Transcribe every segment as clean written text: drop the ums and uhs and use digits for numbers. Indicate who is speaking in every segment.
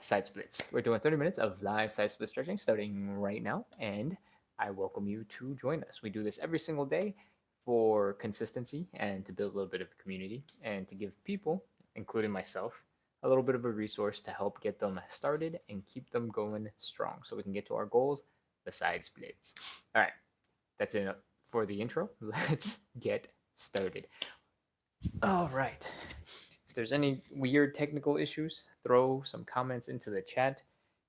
Speaker 1: side splits. We're doing 30 minutes of live side split stretching starting right now, and I welcome you to join us. We do this every single day for consistency and to build a little bit of a community and to give people, including myself, a little bit of a resource to help get them started and keep them going strong so we can get to our goals, the side splits. All right, that's it for the intro. Let's get started. All right. If there's any weird technical issues, throw some comments into the chat.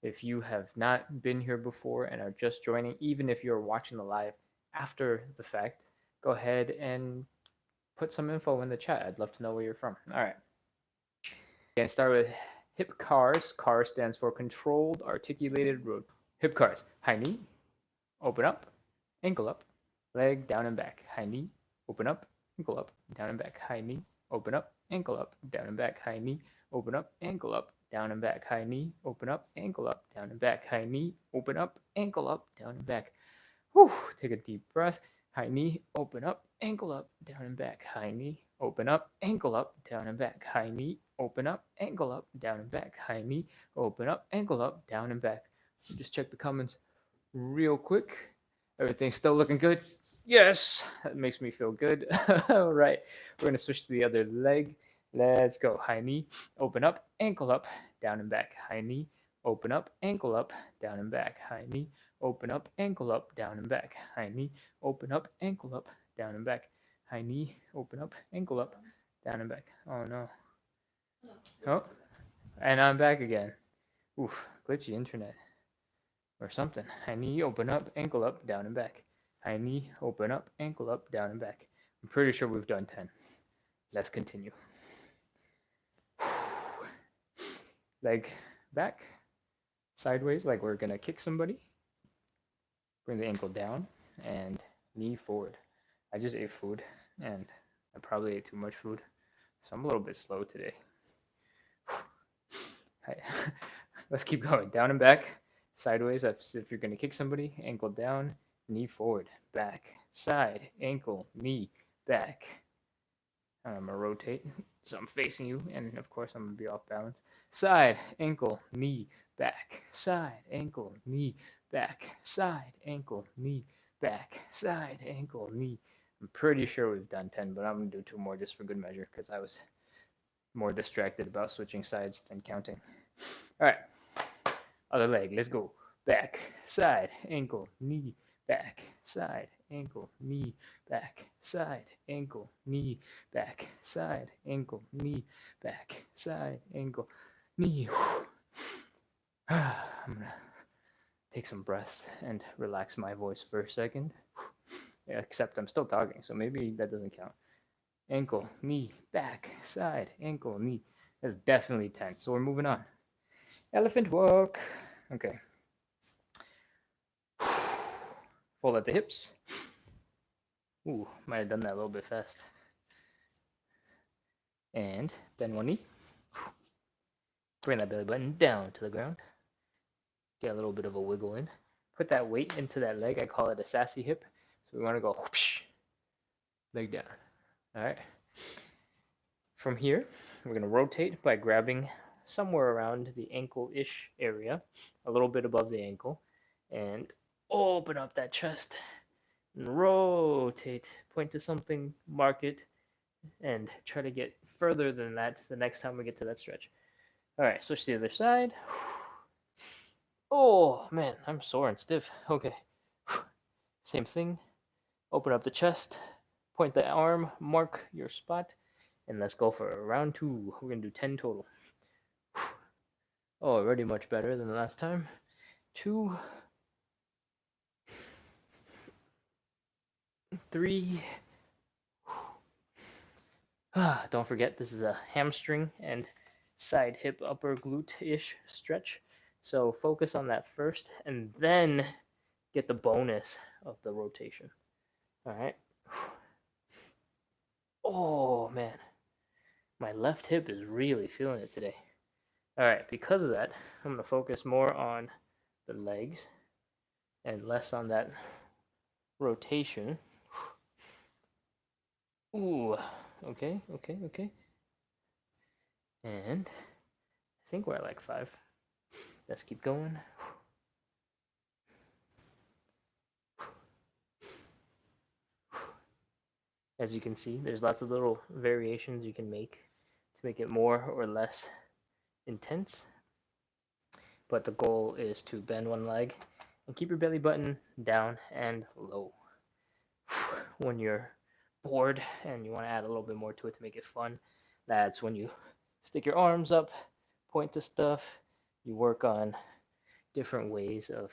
Speaker 1: If you have not been here before and are just joining, even if you're watching the live after the fact, go ahead and put some info in the chat. I'd love to know where you're from. All right. Again, start with hip cars. CAR stands for controlled articulated road. Hip cars. High knee, open up, ankle up, leg down and back. High knee, open up, ankle up, down and back. High knee, open up, ankle up, down and back. High knee, open up, ankle up, down and back. High knee, open up, ankle up, down and back. High knee, open up, ankle up, down and back. Whew, take a deep breath. High knee, open up, ankle up, down and back. High knee, open up, ankle up, down and back. High knee, open up, ankle up, down and back. High knee, open up, ankle up, down and back. Just check the comments real quick. Everything's still looking good. Yes, that makes me feel good. All right, we're gonna switch to the other leg. Let's go. High knee, open up, ankle up, down and back. High knee, open up, ankle up, down and back. High knee, open up, ankle up, down and back. High knee, open up, ankle up, down and back. High knee, open up, ankle up, down and back. Oh no. Oh, and I'm back again. Oof, glitchy internet or something. High knee, open up, ankle up, down and back. High knee, open up, ankle up, down and back. I'm pretty sure we've done 10. Let's continue. Leg back, sideways, like we're gonna kick somebody. Bring the ankle down and knee forward. I just ate food and I probably ate too much food, so I'm a little bit slow today. Let's keep going. Down and back, sideways. That's if you're gonna kick somebody. Ankle down, knee forward, back, side, ankle, knee, back. I'm gonna rotate, so I'm facing you, and of course I'm gonna be off balance. Side, ankle, knee, back, side, ankle, knee, back, side, ankle, knee, back, side, ankle, knee. I'm pretty sure we've done 10, but I'm gonna do 2 more just for good measure because I was more distracted about switching sides than counting. All right, other leg. Let's go. Back, side, ankle, knee, back, side, ankle, knee, back, side, ankle, knee, back, side, ankle, knee, back, side, ankle, knee. I'm gonna take some breaths and relax my voice for a second. Except I'm still talking, so maybe that doesn't count. Ankle, knee, back, side, ankle, knee. That's definitely 10. So we're moving on. Elephant walk. Okay. Fold at the hips. Ooh, might have done that a little bit fast. And bend one knee. Bring that belly button down to the ground. Get a little bit of a wiggle in. Put that weight into that leg. I call it a sassy hip. So we want to go whoosh, leg down. All right. From here, we're going to rotate by grabbing somewhere around the ankle-ish area, a little bit above the ankle, and open up that chest and rotate. Point to something, mark it, and try to get further than that the next time we get to that stretch. All right, switch to the other side. Oh, man, I'm sore and stiff. Okay. Same thing. Open up the chest, point the arm, mark your spot, and let's go for round 2. We're going to do 10 total. Oh, already much better than the last time. 2, 3. Don't forget, this is a hamstring and side hip upper glute-ish stretch. So focus on that first and then get the bonus of the rotation. All right. Oh, man. My left hip is really feeling it today. All right, because of that, I'm going to focus more on the legs and less on that rotation. Ooh, okay. And I think we're at like 5. Let's keep going. As you can see, there's lots of little variations you can make to make it more or less intense. But the goal is to bend one leg and keep your belly button down and low. When you're bored and you want to add a little bit more to it to make it fun, that's when you stick your arms up, point to stuff, you work on different ways of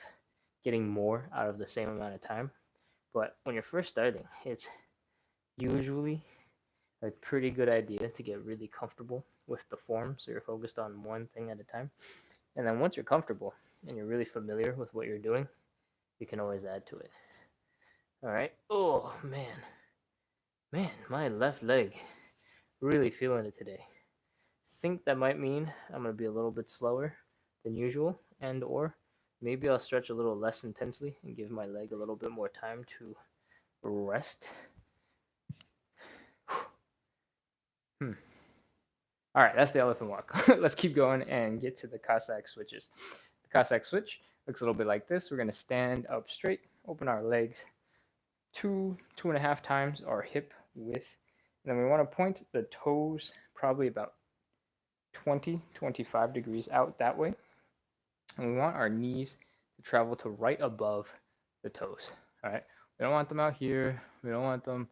Speaker 1: getting more out of the same amount of time. But when you're first starting, it's usually a pretty good idea to get really comfortable with the form so you're focused on one thing at a time. And then once you're comfortable and you're really familiar with what you're doing, you can always add to it. All right. Oh, man. Man, my left leg. Really feeling it today. Think that might mean I'm going to be a little bit slower than usual, and or maybe I'll stretch a little less intensely and give my leg a little bit more time to rest. All right, that's the elephant walk. Let's keep going and get to the Cossack switches. The Cossack switch looks a little bit like this. We're going to stand up straight, open our legs 2.5 times our hip width. And then we want to point the toes probably about 25 degrees out that way. And we want our knees to travel to right above the toes. All right, we don't want them out here. We don't want them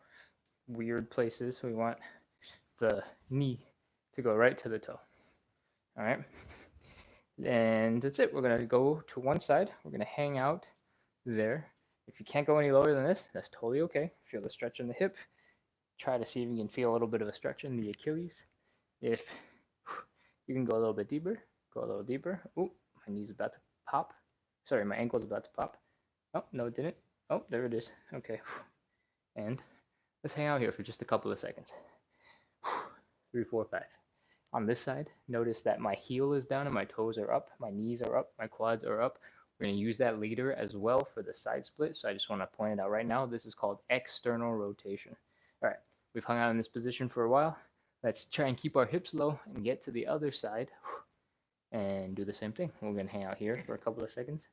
Speaker 1: weird places. We want the knee to go right to the toe. All right, and that's it. We're going to go to one side. We're going to hang out there. If you can't go any lower than this, that's totally okay. Feel the stretch in the hip. Try to see if you can feel a little bit of a stretch in the Achilles. If you can go a little bit deeper, go a little deeper. Oh, my knee's about to pop. Sorry, my ankle's about to pop. Oh, no, it didn't. Oh, there it is. Okay. And let's hang out here for just a couple of seconds. 3, 4, 5. On this side, notice that my heel is down and my toes are up. My knees are up. My quads are up. We're going to use that leader as well for the side split. So I just want to point it out right now. This is called external rotation. All right, we've hung out in this position for a while. Let's try and keep our hips low and get to the other side and do the same thing. We're going to hang out here for a couple of seconds,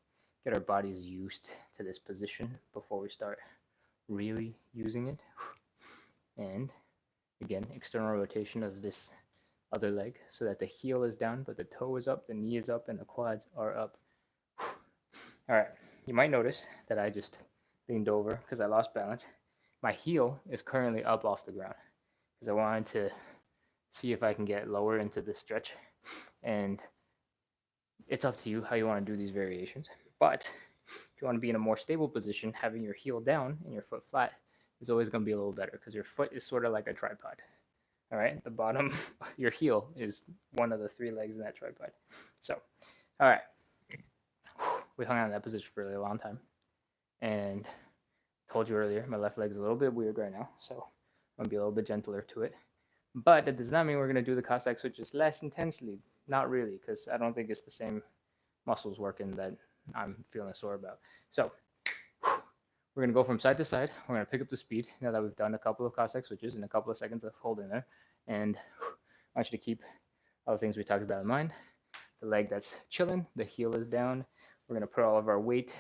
Speaker 1: get our bodies used to this position before we start really using it. And again, external rotation of this other leg so that the heel is down, but the toe is up, the knee is up, and the quads are up. All right, you might notice that I just leaned over because I lost balance. My heel is currently up off the ground because I wanted to see if I can get lower into this stretch. And it's up to you how you want to do these variations. But if you want to be in a more stable position, having your heel down and your foot flat is always going to be a little better because your foot is sort of like a tripod. All right, the bottom, your heel is one of the 3 legs in that tripod. So, all right, we hung out in that position for a really long time. And I told you earlier, my left leg is a little bit weird right now, so I'm going to be a little bit gentler to it. But that does not mean we're going to do the Cossack switches less intensely. Not really, because I don't think it's the same muscles working that I'm feeling sore about. So we're going to go from side to side. We're going to pick up the speed now that we've done a couple of Cossack switches and a couple of seconds of holding there. And I want you to keep all the things we talked about in mind. The leg that's chilling, the heel is down. We're going to put all of our weight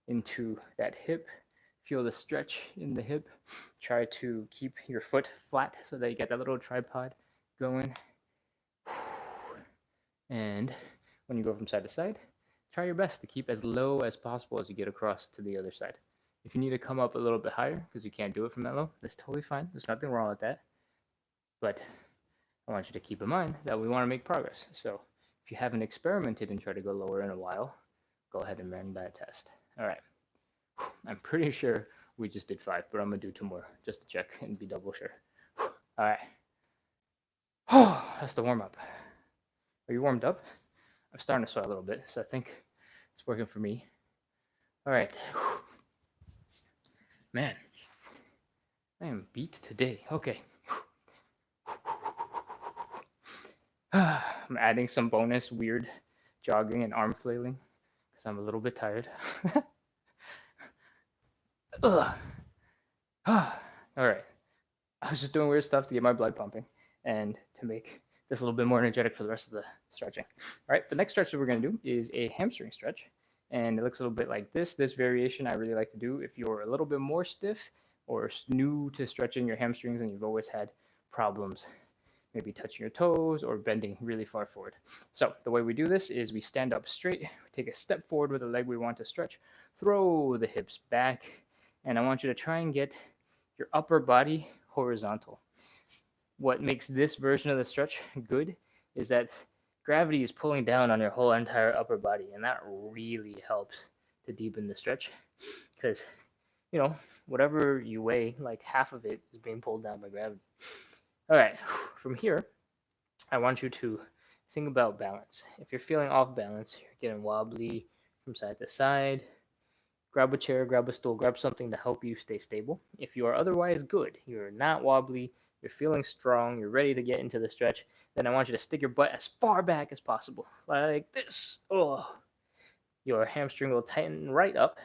Speaker 1: into that hip. Feel the stretch in the hip. Try to keep your foot flat so that you get that little tripod going. And when you go from side to side, try your best to keep as low as possible as you get across to the other side. If you need to come up a little bit higher because you can't do it from that low, that's totally fine. There's nothing wrong with that. But I want you to keep in mind that we want to make progress. So if you haven't experimented and tried to go lower in a while, go ahead and run that test. All right. I'm pretty sure we just did 5, but I'm going to do 2 more just to check and be double sure. All right. That's the warm-up. Are you warmed up? I'm starting to sweat a little bit, so I think it's working for me. All right. Man, I am beat today. Okay. I'm adding some bonus weird jogging and arm flailing because I'm a little bit tired. All right. I was just doing weird stuff to get my blood pumping and to make this a little bit more energetic for the rest of the stretching. All right, the next stretch that we're going to do is a hamstring stretch. And it looks a little bit like this. This variation I really like to do if you're a little bit more stiff or new to stretching your hamstrings and you've always had problems maybe touching your toes or bending really far forward. So the way we do this is we stand up straight, we take a step forward with the leg we want to stretch, throw the hips back, and I want you to try and get your upper body horizontal. What makes this version of the stretch good is that gravity is pulling down on your whole entire upper body, and that really helps to deepen the stretch because, you know, whatever you weigh, like half of it is being pulled down by gravity. All right, from here, I want you to think about balance. If you're feeling off balance, you're getting wobbly from side to side, grab a chair, grab a stool, grab something to help you stay stable. If you are otherwise good, you're not wobbly, you're feeling strong, you're ready to get into the stretch, then I want you to stick your butt as far back as possible, like this. Oh, your hamstring will tighten right up.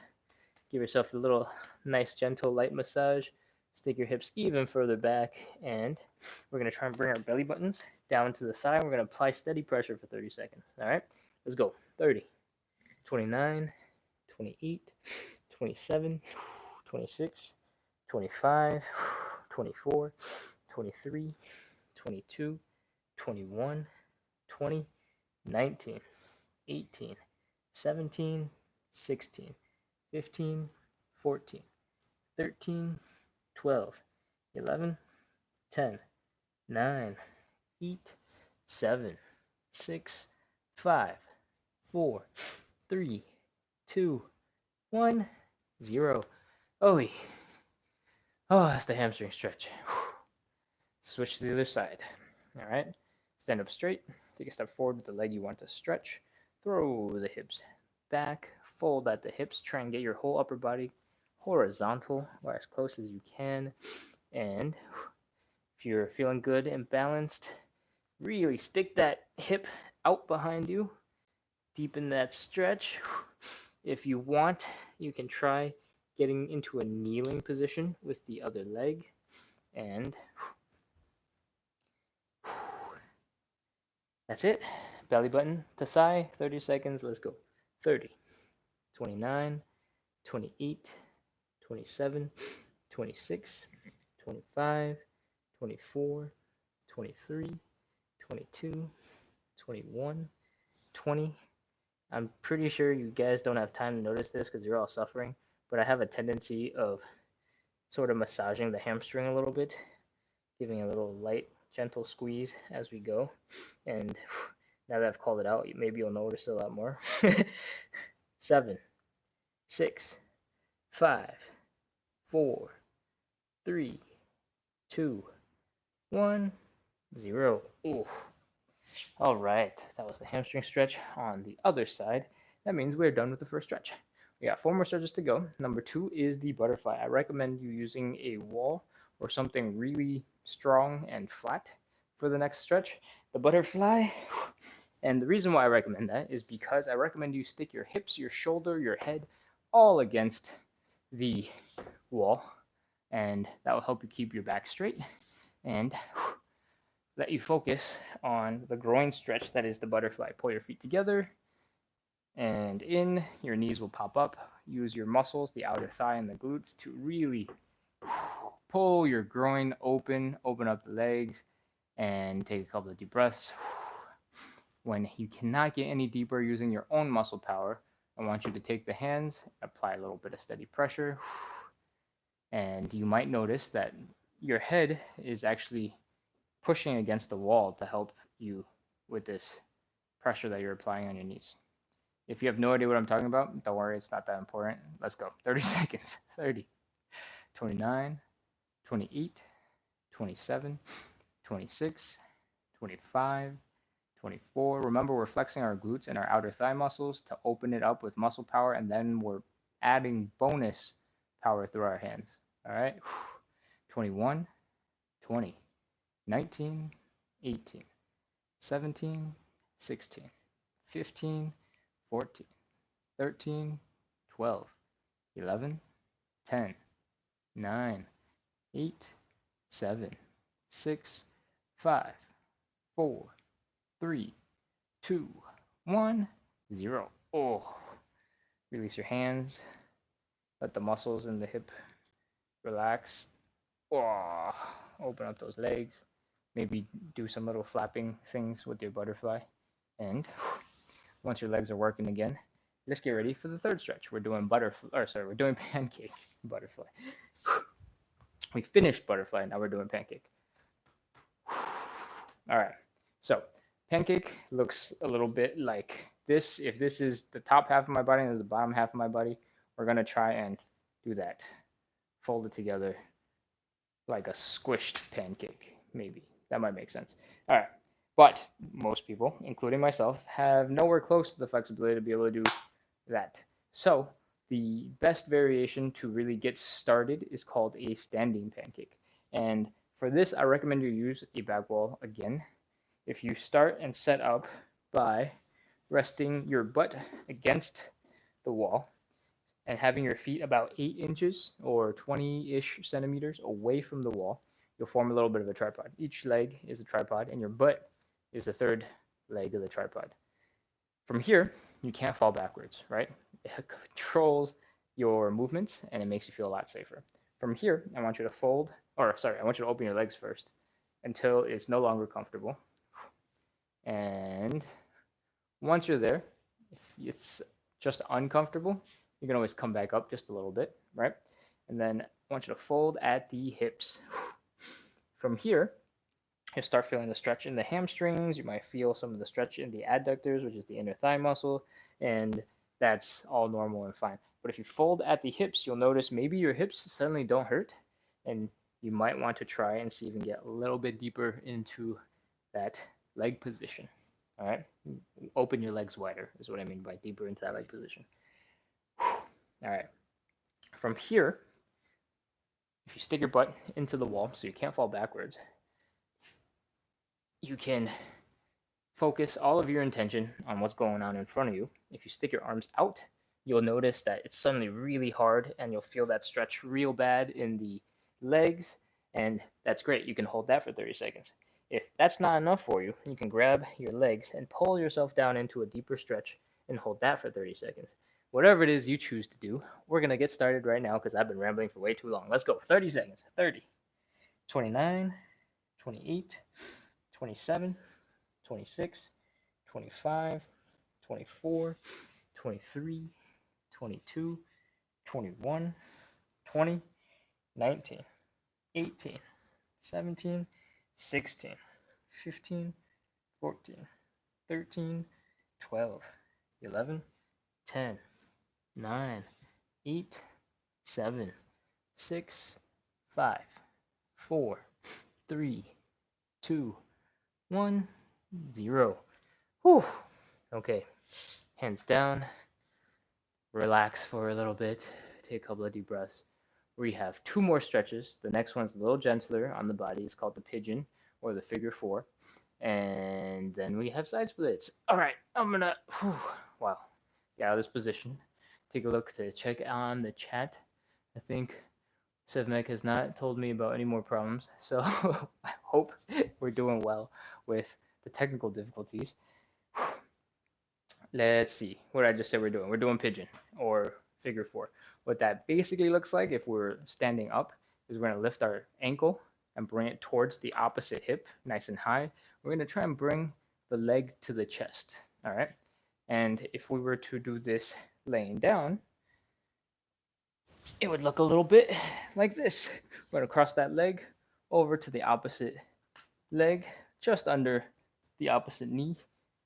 Speaker 1: Give yourself a little nice, gentle, light massage. Stick your hips even further back, and we're going to try and bring our belly buttons down to the thigh. We're going to apply steady pressure for 30 seconds. All right, let's go. 30, 29, 28, 27, 26, 25, 24, 23, 22, 21, 20, 19, 18, 17, 16, 15, 14, 13, 12, 11, 10, 9, 8, 7, 6, 5, 4, 3, 2, 1, 0. Oh, that's the hamstring stretch. Switch to the other side. All right, stand up straight, take a step forward with the leg you want to stretch, throw the hips back, fold at the hips, try and get your whole upper body horizontal or as close as you can. And if you're feeling good and balanced, really stick that hip out behind you, deepen that stretch. If you want, you can try getting into a kneeling position with the other leg. And that's it. Belly button to thigh, 30 seconds. Let's go. 30, 29, 28, 27, 26, 25, 24, 23, 22, 21, 20. I'm pretty sure you guys don't have time to notice this because you're all suffering, but I have a tendency of sort of massaging the hamstring a little bit, giving a little light, gentle squeeze as we go. And now that I've called it out, maybe you'll notice it a lot more. 7, 6, 5, 4, 3, 2, 1, 0. Ooh. All right, that was the hamstring stretch on the other side. That means we're done with the first stretch. We got 4 more stretches to go. Number 2 is the butterfly. I recommend you using a wall or something really strong and flat for the next stretch. The butterfly, and the reason why I recommend that is because I recommend you stick your hips, your shoulder, your head all against the wall, and that will help you keep your back straight and let you focus on the groin stretch that is the butterfly. Pull your feet together and in, your knees will pop up. Use your muscles, the outer thigh and the glutes, to really pull your groin open up the legs, and take a couple of deep breaths. When you cannot get any deeper using your own muscle power, I want you to take the hands, apply a little bit of steady pressure, and you might notice that your head is actually pushing against the wall to help you with this pressure that you're applying on your knees. If you have no idea what I'm talking about, don't worry, it's not that important. Let's go. 30 seconds. 30, 29, 28, 27, 26, 25, 24. Remember, we're flexing our glutes and our outer thigh muscles to open it up with muscle power, and then we're adding bonus power through our hands. All right? 21, 20, 19, 18, 17, 16, 15, 14, 13, 12, 11, 10, 9, 8, 7, 6, 5, 4, 3, 2, 1, 0. Oh, release your hands. Let the muscles in the hip relax. Oh, open up those legs. Maybe do some little flapping things with your butterfly. And once your legs are working again, let's get ready for the third stretch. We're doing we're doing pancake butterfly. We finished butterfly, now we're doing pancake. All right. So pancake looks a little bit like this. If this is the top half of my body and this is the bottom half of my body, we're gonna try and do that. Fold it together like a squished pancake, maybe. That might make sense. All right. But most people, including myself, have nowhere close to the flexibility to be able to do that. So the best variation to really get started is called a standing pancake. And for this, I recommend you use a back wall again. If you start and set up by resting your butt against the wall and having your feet about 8 inches or 20-ish centimeters away from the wall, you'll form a little bit of a tripod. Each leg is a tripod, and your butt is the third leg of the tripod. From here, you can't fall backwards, right? It controls your movements, and it makes you feel a lot safer. From here, I want you to I want you to open your legs first until it's no longer comfortable. And once you're there, if it's just uncomfortable, you can always come back up just a little bit, right? And then I want you to fold at the hips. From here, you'll start feeling the stretch in the hamstrings. You might feel some of the stretch in the adductors, which is the inner thigh muscle, and that's all normal and fine. But if you fold at the hips, you'll notice maybe your hips suddenly don't hurt, and you might want to try and see if you can get a little bit deeper into that leg position. All right, open your legs wider is what I mean by deeper into that leg position. All right, from here, if you stick your butt into the wall so you can't fall backwards, you can focus all of your intention on what's going on in front of you. If you stick your arms out, you'll notice that it's suddenly really hard and you'll feel that stretch real bad in the legs, and that's great. You can hold that for 30 seconds. If that's not enough for you, you can grab your legs and pull yourself down into a deeper stretch and hold that for 30 seconds. Whatever it is you choose to do, we're going to get started right now because I've been rambling for way too long. Let's go. 30 seconds. 30, 29, 28, 27, 26, 25, 24, 23, 22, 21, 20, 19, 18, 17, 16, 15, 14, 13, 12, 11, 10, 9, 8, 7, 6, 5, 4, 3, 2, 1, 0. Whew. Okay, hands down. Relax for a little bit. Take a couple of deep breaths. We have 2 more stretches. The next one's a little gentler on the body. It's called the pigeon or the figure 4. And then we have side splits. All right, I'm gonna, wow, get out of this position. Take a look to check on the chat. I think Sevmek has not told me about any more problems, so I hope we're doing well with the technical difficulties. Let's see what I just said we're doing. We're doing pigeon or figure 4. What that basically looks like if we're standing up is we're going to lift our ankle and bring it towards the opposite hip, nice and high. We're going to try and bring the leg to the chest, all right? And if we were to do this laying down, it would look a little bit like this. We're going to cross that leg over to the opposite leg, just under the opposite knee,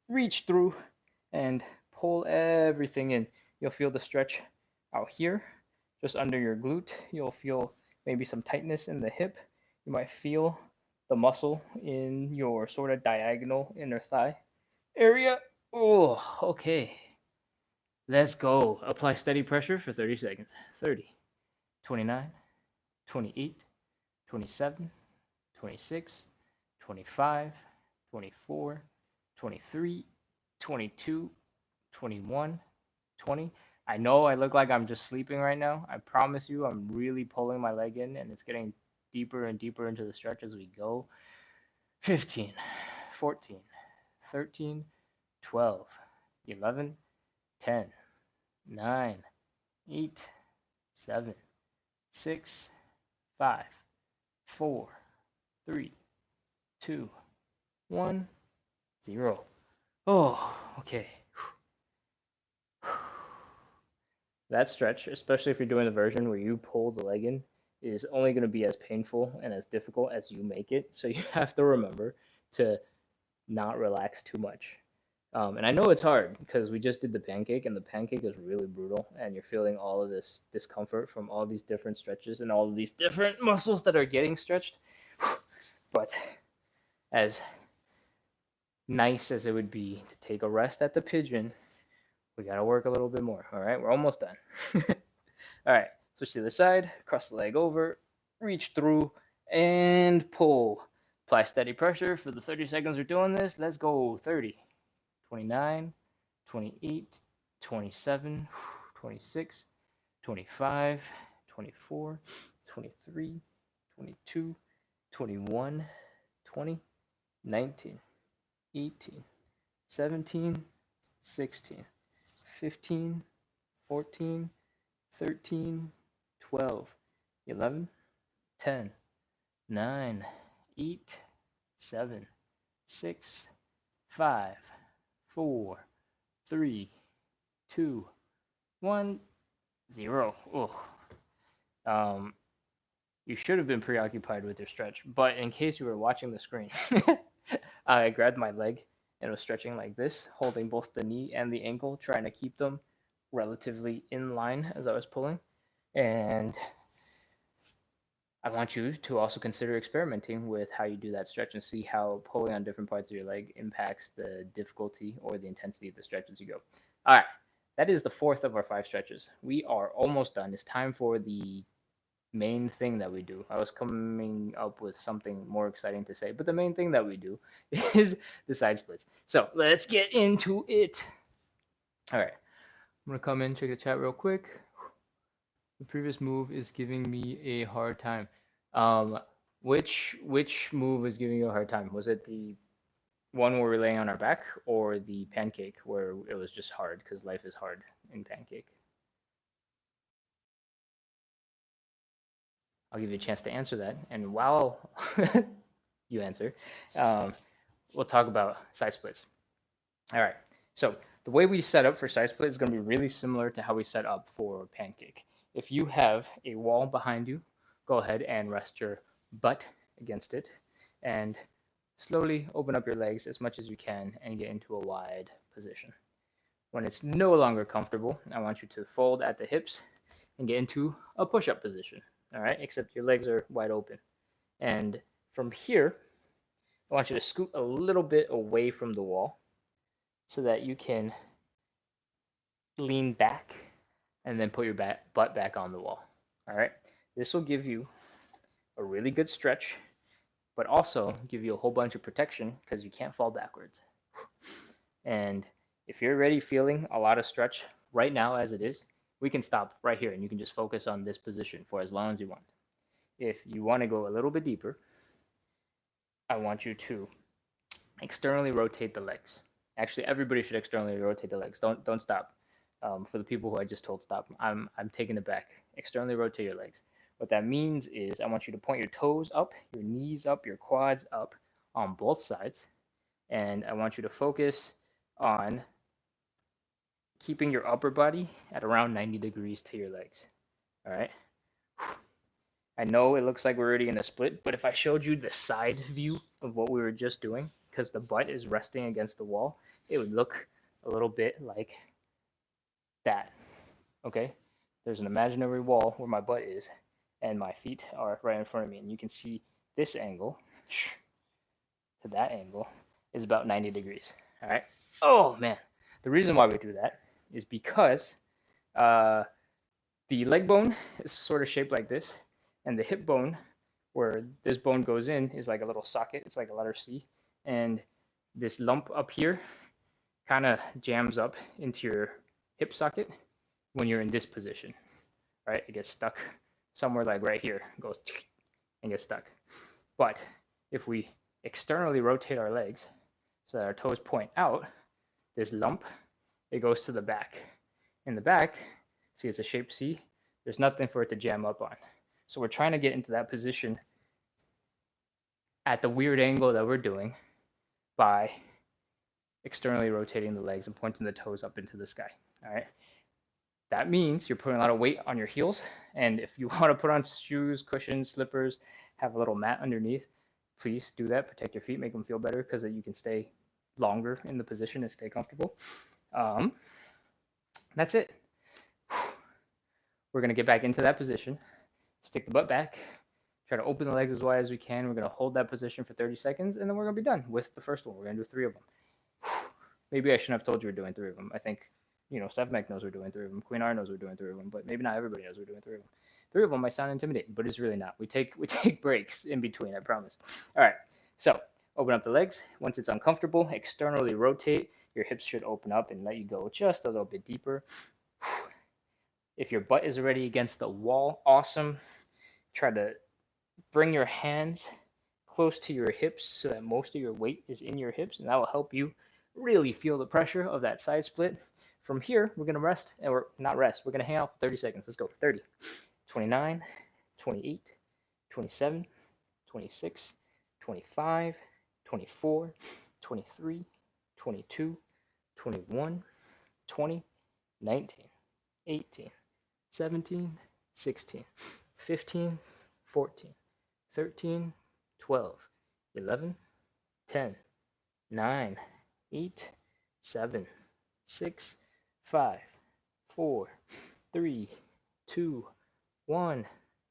Speaker 1: reach through and pull everything in. You'll feel the stretch out here, just under your glute. You'll feel maybe some tightness in the hip. You might feel the muscle in your sort of diagonal inner thigh area. Oh, okay. Let's go. Apply steady pressure for 30 seconds. 30, 29, 28, 27, 26, 25, 24, 23, 22, 21, 20. I know I look like I'm just sleeping right now. I promise you I'm really pulling my leg in and it's getting deeper and deeper into the stretch as we go. 15, 14, 13, 12, 11, 10, 9, 8, 7, 6, 5, 4, 3, 2, 1, 0. Oh, okay. That stretch, especially if you're doing the version where you pull the leg in, is only going to be as painful and as difficult as you make it. So you have to remember to not relax too much. And I know it's hard because we just did the pancake, and the pancake is really brutal, and you're feeling all of this discomfort from all these different stretches and all of these different muscles that are getting stretched. But as nice as it would be to take a rest at the pigeon, we got to work a little bit more. All right, we're almost done. All right, switch to the side, cross the leg over, reach through, and pull. Apply steady pressure for the 30 seconds we're doing this. Let's go. 30, 29, 28, 27, 26, 25, 24, 23, 22, 21, 20, 19, 18, 17, 16, 15, 14, 13, 12, 11, 10, 9, 8, 7, 6, 5, 4, 3, 2, 1, 0. Oh. You should have been preoccupied with your stretch, but in case you were watching the screen, I grabbed my leg and was stretching like this, holding both the knee and the ankle, trying to keep them relatively in line as I was pulling. And I want you to also consider experimenting with how you do that stretch and see how pulling on different parts of your leg impacts the difficulty or the intensity of the stretch as you go. All right, that is the fourth of our 5 stretches. We are almost done. It's time for the main thing that we do. I was coming up with something more exciting to say, but the main thing that we do is the side splits. So let's get into it. All right, I'm gonna come in, check the chat real quick. The previous move is giving me a hard time. Which move is giving you a hard time? Was it the one where we're laying on our back, or the pancake where it was just hard because life is hard in pancake? I'll give you a chance to answer that. And while you answer, we'll talk about side splits. All right. So the way we set up for side split is going to be really similar to how we set up for pancake. If you have a wall behind you, go ahead and rest your butt against it and slowly open up your legs as much as you can and get into a wide position. When it's no longer comfortable, I want you to fold at the hips and get into a push-up position. All right, except your legs are wide open. And from here, I want you to scoot a little bit away from the wall so that you can lean back and then put your butt back on the wall. All right, this will give you a really good stretch, but also give you a whole bunch of protection because you can't fall backwards. And if you're already feeling a lot of stretch right now as it is, we can stop right here and you can just focus on this position for as long as you want. If you want to go a little bit deeper, I want you to externally rotate the legs. Actually, everybody should externally rotate the legs. Don't stop. For the people who I just told stop, I'm taking it back. Externally rotate your legs. What that means is I want you to point your toes up, your knees up, your quads up on both sides, and I want you to focus on keeping your upper body at around 90 degrees to your legs. All right. I know it looks like we're already in a split, but if I showed you the side view of what we were just doing, because the butt is resting against the wall, it would look a little bit like that. Okay. There's an imaginary wall where my butt is, and my feet are right in front of me, and you can see this angle to that angle is about 90 degrees. All right. Oh man, the reason why we do that is because the leg bone is sort of shaped like this, and the hip bone, where this bone goes in, is like a little socket. It's like a letter C, and this lump up here kind of jams up into your hip socket when you're in this position, right? It gets stuck somewhere like right here, goes and gets stuck. But if we externally rotate our legs, so that our toes point out, this lump, it goes to the back. In the back, see it's a shape C, there's nothing for it to jam up on. So we're trying to get into that position at the weird angle that we're doing by externally rotating the legs and pointing the toes up into the sky. All right. That means you're putting a lot of weight on your heels. And if you want to put on shoes, cushions, slippers, have a little mat underneath, please do that. Protect your feet, make them feel better because you can stay longer in the position and stay comfortable. That's it. We're going to get back into that position, stick the butt back, try to open the legs as wide as we can. We're going to hold that position for 30 seconds, and then we're going to be done with the first one. We're going to do 3 of them. Maybe I shouldn't have told you we're doing 3 of them. I think, Sevmek knows we're doing 3 of them. Queen R knows we're doing 3 of them, but maybe not everybody knows we're doing 3 of them. 3 of them might sound intimidating, but it's really not. We take breaks in between, I promise. All right, so open up the legs. Once it's uncomfortable, externally rotate. Your hips should open up and let you go just a little bit deeper. If your butt is already against the wall, awesome. Try to bring your hands close to your hips so that most of your weight is in your hips, and that will help you really feel the pressure of that side split. From here, we're going to rest, or not rest, we're going to hang out for 30 seconds. Let's go. 30, 29, 28, 27, 26, 25, 24, 23, 22, 21, 20, 19, 18, 17, 16, 15, 14, 13, 12, 11, 10, 9, 8, 7, 6, 5, 4, 3, 2, 1,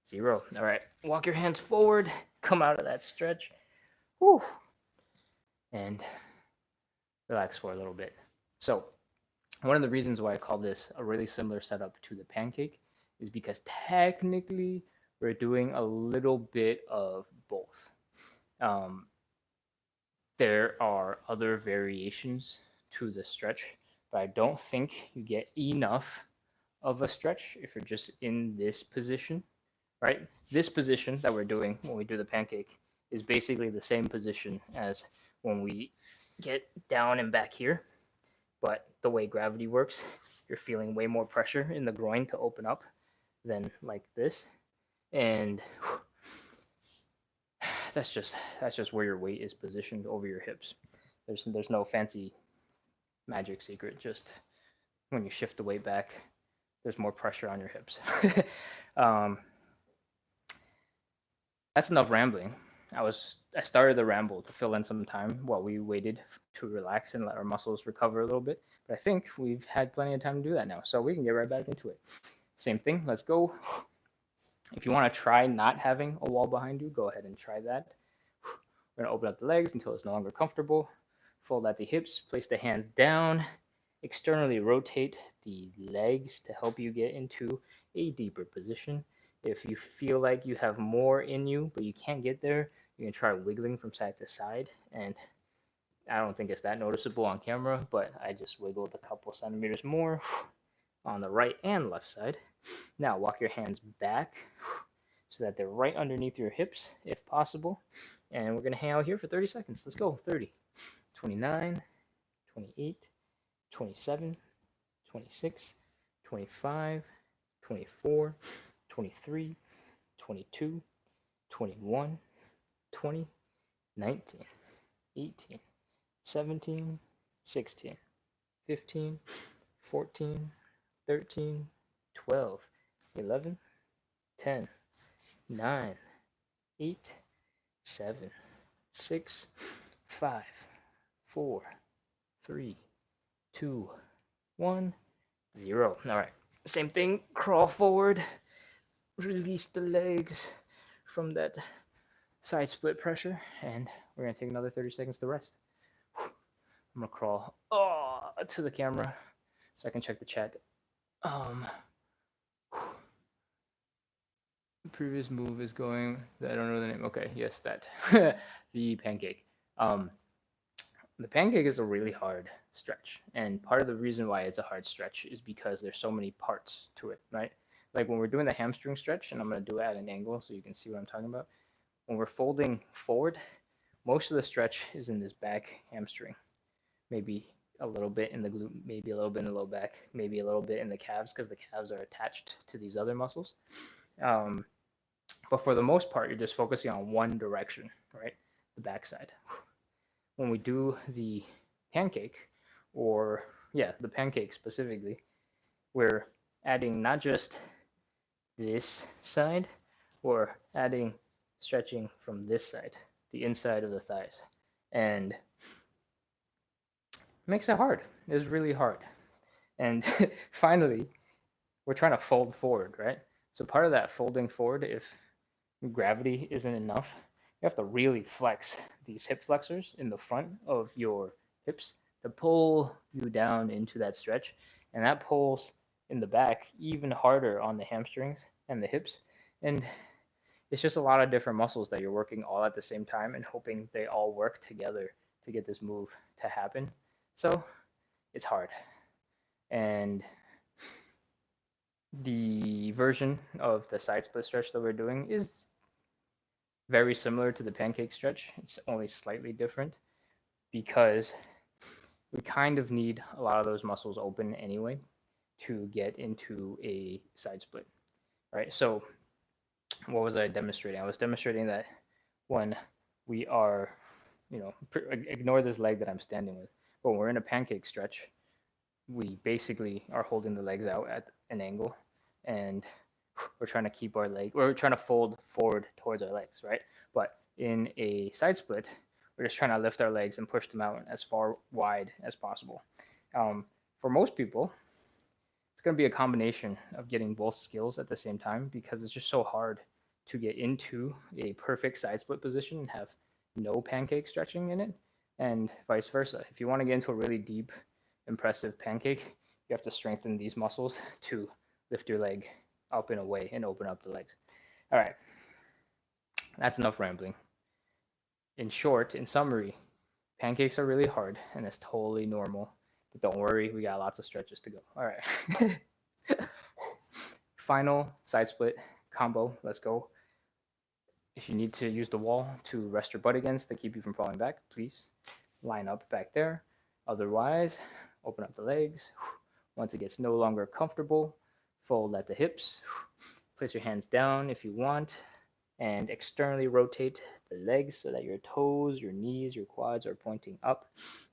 Speaker 1: 0. All right, walk your hands forward, come out of that stretch. Whew. And relax for a little bit. So one of the reasons why I call this a really similar setup to the pancake is because technically we're doing a little bit of both. There are other variations to the stretch, but I don't think you get enough of a stretch if you're just in this position, right? This position that we're doing when we do the pancake is basically the same position as when we get down and back here. But the way gravity works, you're feeling way more pressure in the groin to open up than like this. And that's just where your weight is positioned over your hips. There's no fancy magic secret. Just when you shift the weight back, there's more pressure on your hips. That's enough rambling. I started the ramble to fill in some time while we waited to relax and let our muscles recover a little bit. But I think we've had plenty of time to do that now, so we can get right back into it. Same thing. Let's go. If you want to try not having a wall behind you, go ahead and try that. We're going to open up the legs until it's no longer comfortable. Fold at the hips. Place the hands down. Externally rotate the legs to help you get into a deeper position. If you feel like you have more in you, but you can't get there, you can try wiggling from side to side. And I don't think it's that noticeable on camera, but I just wiggled a couple centimeters more on the right and left side. Now walk your hands back so that they're right underneath your hips if possible. And we're going to hang out here for 30 seconds. Let's go. 30, 29, 28, 27, 26, 25, 24, 23, 22, 21, 20, 19, 18, 17, 16, 15, 14, 13, 12, 11, 10, 9, 8, 7, 6, 5, 4, 3, 2, 1, 0. All right, same thing. Crawl forward, release the legs from that side split pressure, and we're gonna take another 30 seconds to rest. I'm gonna crawl to the camera so I can check the chat. The previous move is going. I don't know the name. Okay, yes, that the pancake. The pancake is a really hard stretch, and part of the reason why it's a hard stretch is because there's so many parts to it, right? Like when we're doing the hamstring stretch, and I'm gonna do it at an angle so you can see what I'm talking about. When we're folding forward, most of the stretch is in this back hamstring. maybe a little bit in the glute, maybe a little bit in the low back, maybe a little bit in the calves because the calves are attached to these other muscles. But for the most part, you're just focusing on one direction, right? The backside. When we do the pancake, or yeah, the pancake specifically, we're adding not just this side, we're adding stretching from this side, the inside of the thighs. And it makes it hard. It's really hard. And finally, we're trying to fold forward, right? So part of that folding forward, if gravity isn't enough, you have to really flex these hip flexors in the front of your hips to pull you down into that stretch. And that pulls in the back even harder on the hamstrings and the hips. And it's just a lot of different muscles that you're working all at the same time and hoping they all work together to get this move to happen. So it's hard. And the version of the side split stretch that we're doing is very similar to the pancake stretch. It's only slightly different because we kind of need a lot of those muscles open anyway to get into a side split, right? So what was I demonstrating? I was demonstrating that when we are, ignore this leg that I'm standing with, but when we're in a pancake stretch, we basically are holding the legs out at an angle and we're trying to keep our leg, we're trying to fold forward towards our legs, right? But in a side split, we're just trying to lift our legs and push them out as far wide as possible. For most people, it's going to be a combination of getting both skills at the same time because it's just so hard to get into a perfect side split position and have no pancake stretching in it, and vice versa. If you want to get into a really deep, impressive pancake, you have to strengthen these muscles to lift your leg up and away and open up the legs. All right, that's enough rambling. In short, in summary, pancakes are really hard and it's totally normal. But don't worry, we got lots of stretches to go. All right. Final side split combo. Let's go. If you need to use the wall to rest your butt against to keep you from falling back, please line up back there. Otherwise, open up the legs. Once it gets no longer comfortable, fold at the hips. Place your hands down if you want, and externally rotate the legs so that your toes, your knees, your quads are pointing up.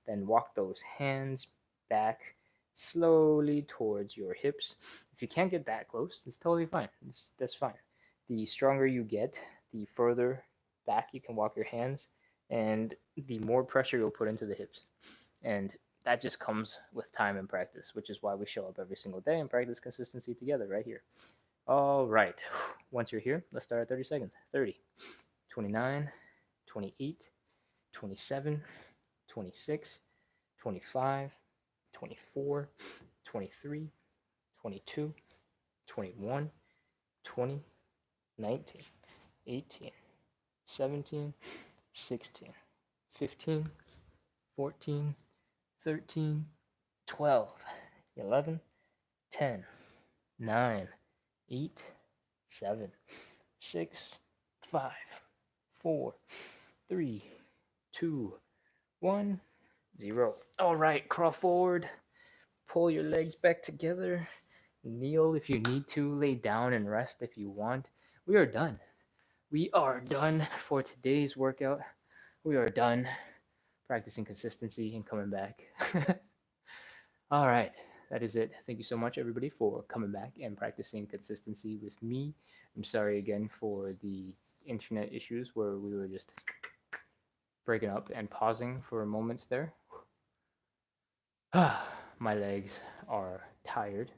Speaker 1: Then walk those hands back slowly towards your hips. If you can't get that close, it's totally fine. That's fine. The stronger you get, the further back you can walk your hands, and the more pressure you'll put into the hips. And that just comes with time and practice, which is why we show up every single day and practice consistency together right here. All right. Once you're here, let's start at 30 seconds. 30, 29, 28, 27, 26, 25, 24, 23, 22, 21, 20, 19, 18, 17, 16, 15, 14, 13, 12, 11, 10, 9, 8, 7, 6, 5, 4, 3, 2, 1, 0. All right, crawl forward, pull your legs back together, kneel if you need to, lay down and rest if you want. We are done. We are done for today's workout. We are done practicing consistency and coming back. All right, that is it. Thank you so much, everybody, for coming back and practicing consistency with me. I'm sorry again for the internet issues where we were just breaking up and pausing for moments there. My legs are tired.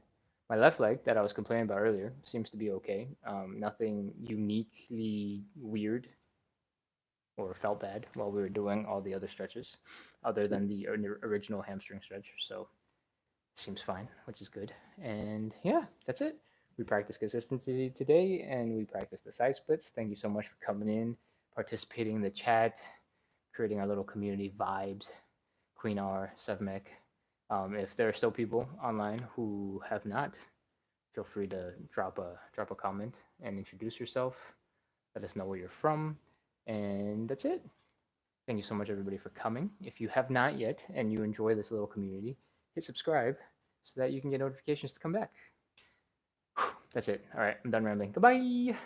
Speaker 1: My left leg that I was complaining about earlier seems to be okay. Nothing uniquely weird or felt bad while we were doing all the other stretches other than the original hamstring stretch. So it seems fine, which is good. And yeah, that's it. We practiced consistency today and we practiced the side splits. Thank you so much for coming in, participating in the chat, creating our little community vibes. Queen R, Sevmek. If there are still people online who have not, feel free to drop a comment and introduce yourself. Let us know where you're from. And that's it. Thank you so much, everybody, for coming. If you have not yet and you enjoy this little community, hit subscribe so that you can get notifications to come back. That's it. All right, I'm done rambling. Goodbye.